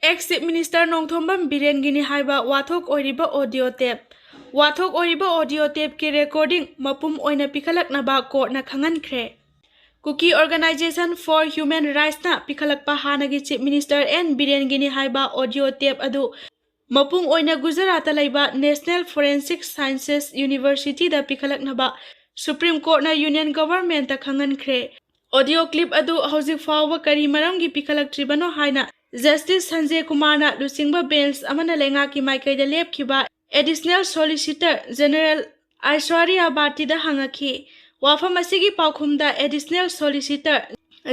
Ex Chief Minister Nongthombam Birengini haiba wathok oiriba audio tape. Wathok oiriba audio tape ki recording mapum oina pikhalaknaba court na Koukhtkhre. Kuki Organization for Human Rights na pikhalakpa hanagi Chief Minister N Birengini haiba audio tape adu mapung oina Gujarat laiba National Forensic Sciences University da pikhalaknaba Supreme Court na Union Government ta Koukhtkhre. Audio clip adu hauzik fawba kari maramgi pikhalaktribano haina Justice Sanjay Kumar na lusingba bench amana lenga ki maikai da lepkiba Additional Solicitor General Aishwarya Bharti da hangaki wafam asigi paukhumda Additional Solicitor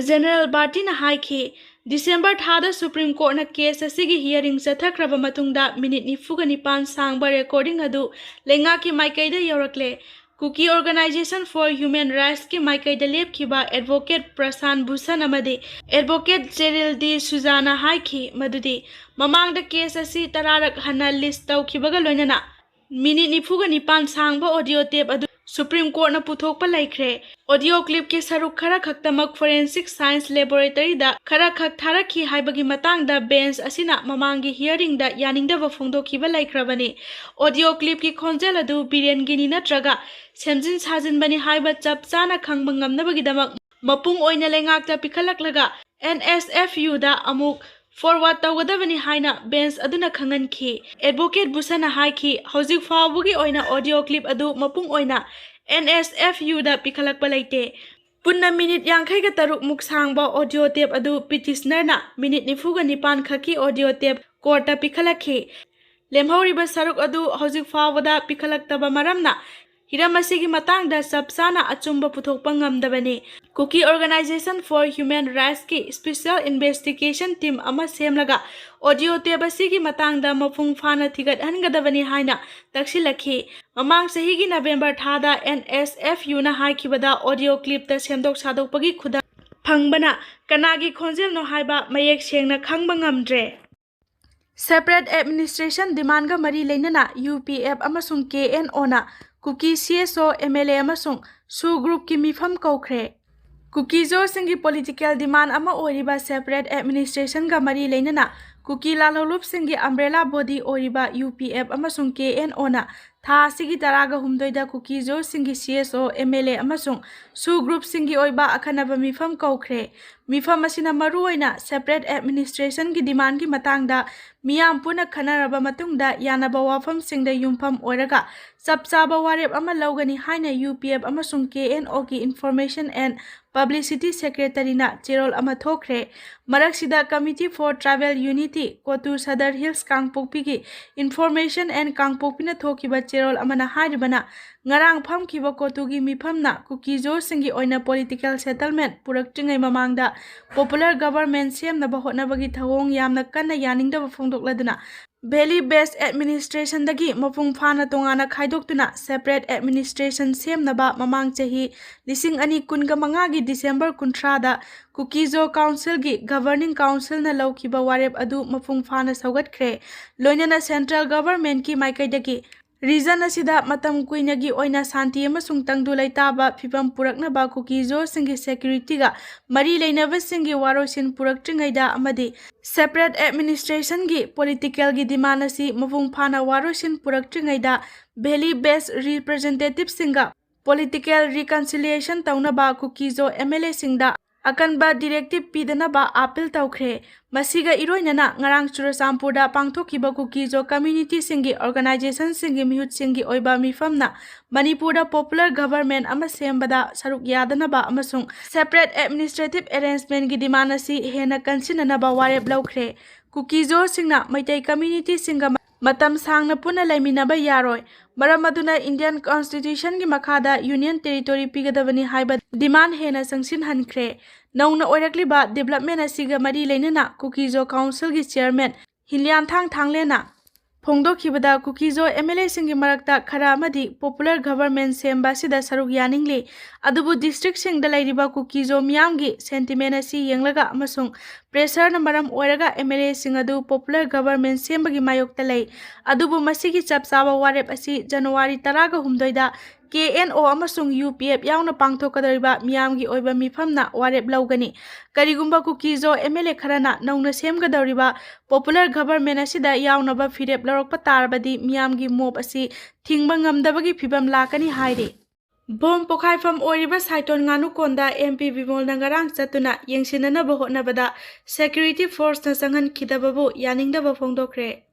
General Bharti na haiki December thada Supreme Court na case asigi hearing chathakraba matungda minute 49 sangba recording adu lenga ki maikai da yorakle Kuki Organization for Human Rights ki maikai da lepkiba Advocate Prasan Bhusan amadi Advocate Cheryl D Suzana haiki madudi mamang da case asi tararak hana list tawkibaga loinana minute 49 sangba audio tape adu Supreme Court na puthokpa laikre audio clip ke saruk khara khaktamak Forensic Science Laboratory da khara khak tharakhi haibagi matang da bench asina mamangi hearing da yaningdaba phongdokhiba laikrabani audio clip ki khonjel adu Birengini natraga semjin sajin bani haiba chap chana khangba ngamnabagi damak mapung oina lengakta pikhalaklaga NSFU da amuk forward tawgadabani haina bench aduna khangankhi advocate busana haiki hauzik fawbugi oina audio clip adu mapung oina NSFU da pikhalakpa laite punna minute yankhai ga taruk muk sangba audio tape adu petitioner na minute 49 khaki audio tape court ta pikhalakhi lemhauriba saruk adu hauzik fawda pikhalaktaba maramna Hiramasigi matang da sabsana achumba puthokpa ngamdabani Kuki Organization for Human Rights ki Special Investigation Team ama semlaga audio tape asigi matang da mapung phana thigat hangadabani haina taksilakhi mamang sahi gi November thada NSFU na haikibada audio clip ta semdok sadokpagi khuda phangbana kanagi khonjel no haiba mayek sengna khangba ngamdre Separate Administration demand ga mari leinana UPF amasung KNO na Kuki CSO MLA amasung Su Group ki mifam Koukhtkhre Kuki zo singi political demand ama oriba Separate Administration ga mari leinana Kuki lalolup singi umbrella body oriba UPF amasung KNO na tha sigi taraga humdoida Kuki zo singi CSO MLA amasung Su Group singi oiba akhanaba mifam Koukhtkhre mifam asina maruoina Separate Administration gi demand gi matangda miyam puna khanaraba matungda yanaba wafam singda yumpham oiraga sapchaba warep ama laugani haina UPF amasung KNO ki Information and Publicity Secretary na cherol ama thokre maraksida Committee for Tribal Unity Kotu Sadar Hills Kangpokpi ki Information and Kangpokpi na thokiba cherol amana hairibana ngarang phamkiba Kotu gi miphamna Kuki zo singi oina political settlement puraktingai mamangda popular government semnaba hotnabagi thawong yamna kanna yaningdaba phongdokladuna Valley Based Administration dagi mapung phana tongana khaidoktuna Separate Administration semnaba mamang chahi 2015 gi December 13 da Kuki zo Council gi Governing Council na laukiba warep adu mapung phana saugatkhre loinana Central Government ki maikai dagi Reason asida matam kuina gi oina santi amasung tangdu laitaba phibam puraknaba Kuki zo singi security ga mari leinaba singi warosin puraktingaida amadi Separate Administration gi political gi demand asi mapung phana warosin puraktingaida Valley Based Representative singa political reconciliation taunaba Kuki zo MLA singda akanba directive pidanaba appeal tawkhre masiga iroinana ngarang Churachampurda pangthokiba Kuki zo community singi organization singi mihut singi oiba mifamna Manipurda popular government ama sembada saruk yadanaba amasung separate administrative arrangement gi demand asi hena kansinanaba warep laukhre Kuki zo singna maitai community singa matam sangna puna laiminaba yaroi maramaduna Indian Constitution gi makhada Union Territory pigadabani haiba demand hena sangsin hankre nauna oirakliba development asiga mari leinana Kuki zo Council gi chairman Hilyan Thanglena phongdokhibada Kuki zo MLA singi marakta khara amadi popular government semba sida saruk yaningli adubu district singda lairiba Kuki zo miyamgi sentiment asi yenglaga amasung pressure na maram oiraga MLA singadu popular government sembagi mayokta lei adubu masigi chapsaba warep asi January 10 ga humdoida KNO amasung UPF yauna pangthokadariba miyamgi oiba mifamna warep laugani karigumba Kuki zo MLA kharana nauna semgadariba popular government asida yaunaba firep larokpa tarabadi miyamgi mob asi thingba ngamdabagi phibam lakani hairi Bom pokhaifam oiriba saiton nganu konda MP Bimol nangarang chatuna yengsinanaba hotnabada security force na sanghan khidababu yaningdaba phongdokhre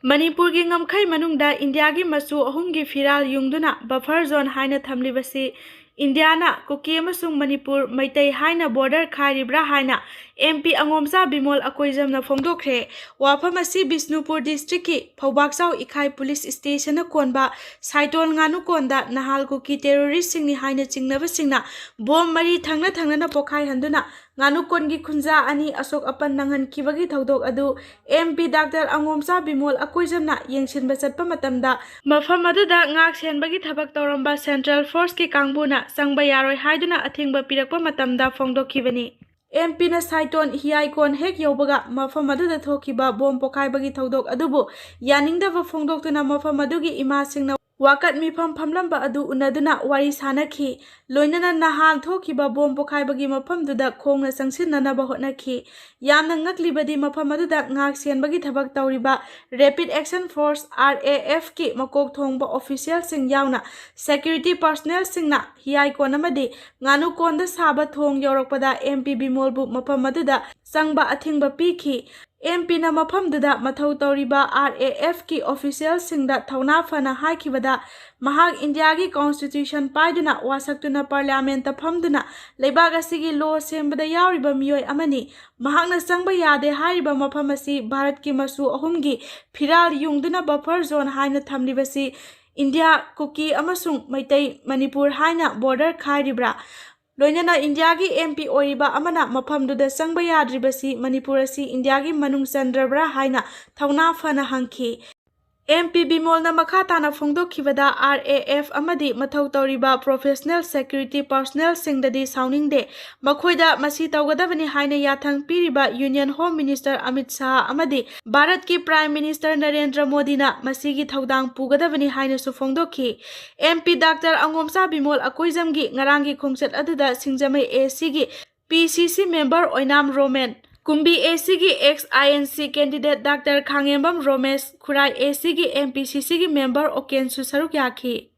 Manipur gi ngamkhai manungda India gi masu ahumgi firal yungduna buffer zone haina thamlibasi Indiana Kuki amasung Manipur maitai haina border kharibra haina MP angomsa Bimol akoijamna phongdokhre wafam asi Bisnupur district ki Phobakchau Ikhai police station na konba saitol nganu konda nahal Kuki terrorist singni haina chingnaba singna bom mari thangna na pokhai handuna nganu kongi khunja ani asok apan nangan kibagi thodok adu MP Dr angomsa Bimol akoijamna yengsinba chatpa matamda mafam aduda ngak senbagi thabak tawramba central force ki kangbuna sangba yaroi haiduna athingba pirakpa matamda phongdokhibani MP na saiton hiai kon hek yobaga mafam aduda thokiba bom pokhaibagi thodok adubu yaningdaba phongdoktuna mafam adugi ima singna wakat mifam phamlamba adu unaduna wari sanakhi loinana nahan thokiba bom pokhaibagi mafam duda khongna sangsinnanaba hotnakhi yamna ngaklibadi mafam aduda ngak senbagi thabak tawriba rapid action force RAF ki makok thongba official sing yauna security personnel singna hiai kon amadi nganu konda saba thong yorokpada MP Bimolbu mafam aduda sangba athingba pikhi MP na mafam duda mathau tawriba RAF ki official singda thauna fana haikibada mahak India gi constitution paiduna wasaktuna parliament ta phamduna leibag asigi law sembada yawriba miyoi amani mahakna sangba yade hariba mafam asi Bharat ki masu ahumgi phiral yungduna buffer zone haina thamlibasi India Kuki amasung maitai Manipur haina border kharibra Loinana India gi MP oiriba amana mafamduda sangba yadribasi Manipur asi India gi manung chandrabra haina thauna fana hangki MP Bimol na makha tana phongdokhibada RAF amadi mathau tawriba professional security personnel singdadi sauningde makhoida masi tawgadabani haina yathang piriba Union Home Minister Amit Shah amadi Bharat ki Prime Minister Narendra Modi na masigi thaudang pugadabani haina su phongdokhi MP Dr Angomsa Bimol akoijamgi ngarangi khongchat aduda singjamai AC gi PCC member Oinam Roman Kumbi AC gi ex-INC candidate Dr. Khangembam Romesh Khurai AC gi MPCC gi member Okensu Saruk yakhi